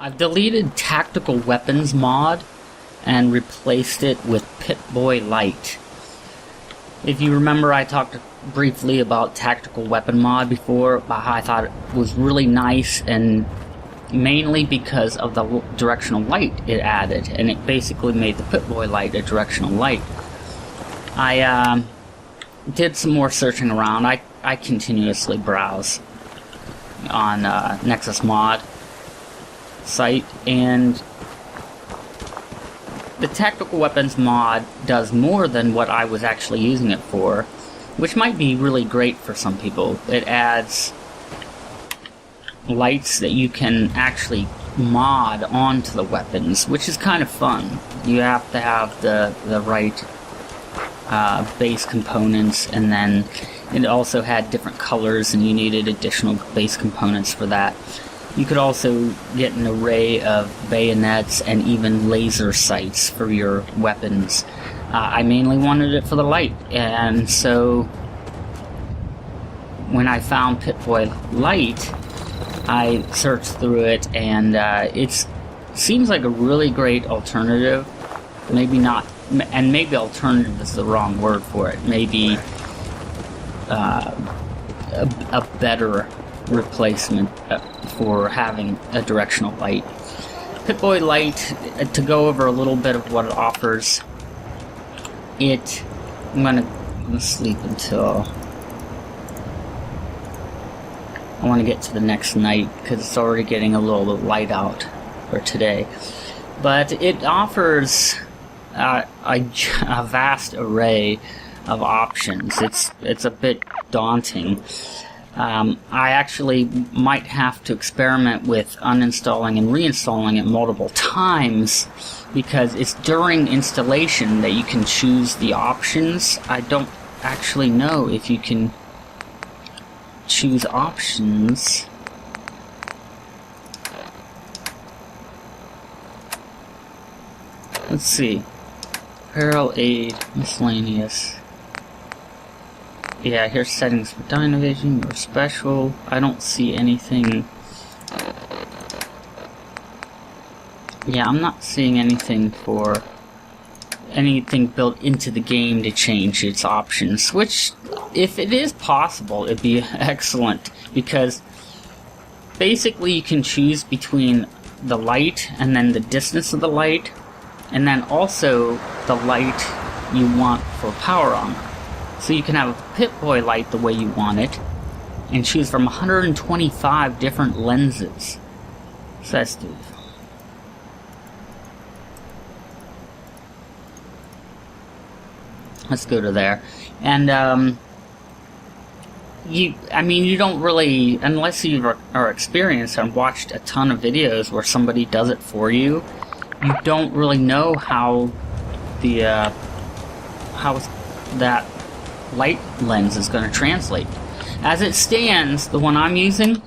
I've deleted Tactical Weapons mod and replaced it with Pip-Boy Light. If you remember, I talked briefly about Tactical Weapon mod before, how I thought it was really nice, and mainly because of the directional light it added, and it basically made the Pip-Boy Light a directional light. I did some more searching around. I continuously browse on Nexus Mod site, and the Tactical Weapons mod does more than what I was actually using it for, which might be really great for some people. It adds lights that you can actually mod onto the weapons, which is kind of fun. You have to have the right base components, and then it also had different colors, and you needed additional base components for that. You could also get an array of bayonets and even laser sights for your weapons. I mainly wanted it for the light, and so when I found Pip-Boy Light, I searched through it, and it seems like a really great alternative. Maybe not, and maybe alternative is the wrong word for it. Maybe a better replacement for having a directional light. Pip-Boy Light, to go over a little bit of what it offers, I'm gonna sleep until I want to get to the next night, because it's already getting a little light out for today. But it offers a vast array of options. It's a bit daunting. I actually might have to experiment with uninstalling and reinstalling it multiple times, because it's during installation that you can choose the options. I don't actually know if you can choose options. Let's see. Apparel, aid, miscellaneous. Yeah, here's settings for Dynavision or special. I don't see anything. Yeah, I'm not seeing anything for anything built into the game to change its options, which, if it is possible, it'd be excellent, because basically you can choose between the light and then the distance of the light, and then also the light you want for power armor. So you can have a Pip-Boy Light the way you want it, and choose from 125 different lenses. So that's good. Let's go to there. And, you don't really, unless you are experienced and watched a ton of videos where somebody does it for you, you don't really know how that light lens is going to translate. As it stands, the one I'm using,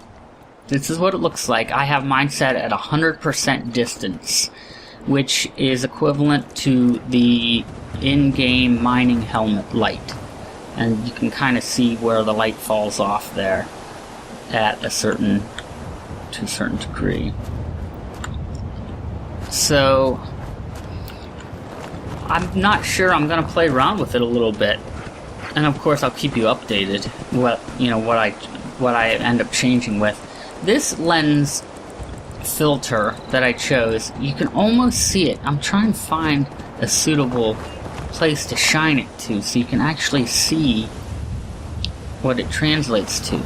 this is what it looks like. I have mine set at 100% distance, which is equivalent to the in-game mining helmet light. And you can kind of see where the light falls off there to a certain degree. So I'm not sure. I'm going to play around with it a little bit, and of course I'll keep you updated what I end up changing with. This lens filter that I chose, you can almost see it. I'm trying to find a suitable place to shine it to so you can actually see what it translates to.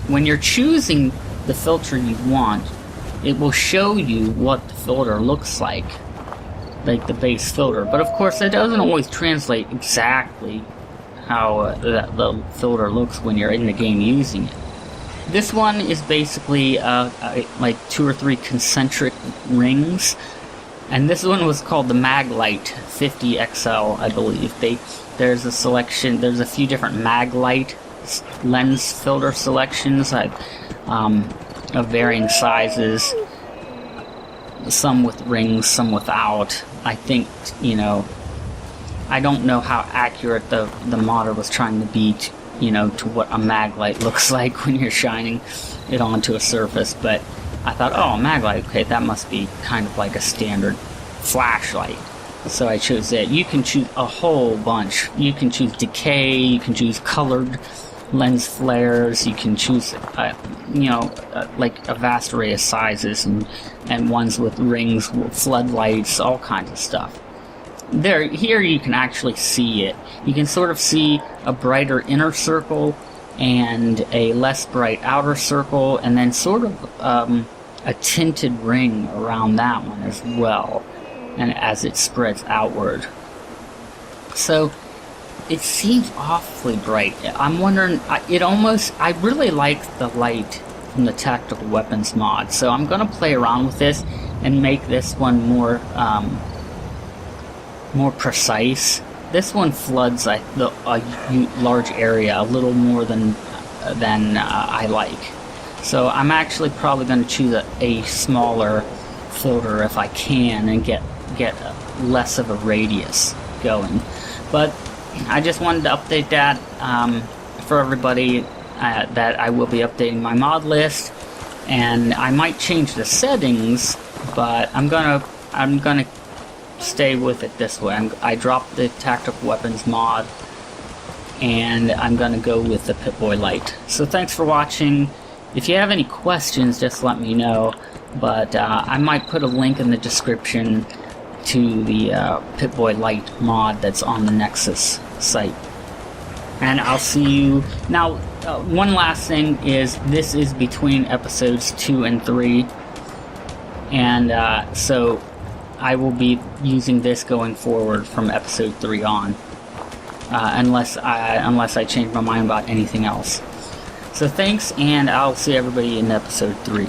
When you're choosing the filter you want, it will show you what the filter looks like the base filter. But of course, it doesn't always translate exactly how the filter looks when you're in the game using it. This one is basically like 2 or 3 concentric rings, and this one was called the Maglite 50 XL, I believe. There's a selection. There's a few different Maglite lens filter selections of varying sizes. Some with rings, some without. I think, I don't know how accurate the modder was trying to be to what a Maglite looks like when you're shining it onto a surface, but I thought, oh, maglite, okay, that must be kind of like a standard flashlight. So I chose it. You can choose a whole bunch. You can choose decay, you can choose colored lens flares, you can choose, like a vast array of sizes and ones with rings, floodlights, all kinds of stuff. Here you can actually see it. You can sort of see a brighter inner circle and a less bright outer circle, and then sort of a tinted ring around that one as well, and as it spreads outward. So it seems awfully bright. I'm wondering, I really like the light from the Tactical Weapons mod, so I'm going to play around with this and make this one more precise. This one floods a large area a little more than I like. So I'm actually probably going to choose a smaller filter if I can and get less of a radius going. But I just wanted to update that for everybody, that I will be updating my mod list, and I might change the settings, but I'm gonna stay with it this way. I dropped the Tactical Weapons mod, and I'm gonna go with the Pip-Boy Light. So thanks for watching. If you have any questions, just let me know, but I might put a link in the description to the Pip-Boy Light mod that's on the Nexus site. And I'll see you... Now, one last thing is, this is between episodes 2 and 3, and so I will be using this going forward from episode 3 on, unless I change my mind about anything else. So thanks, and I'll see everybody in episode 3.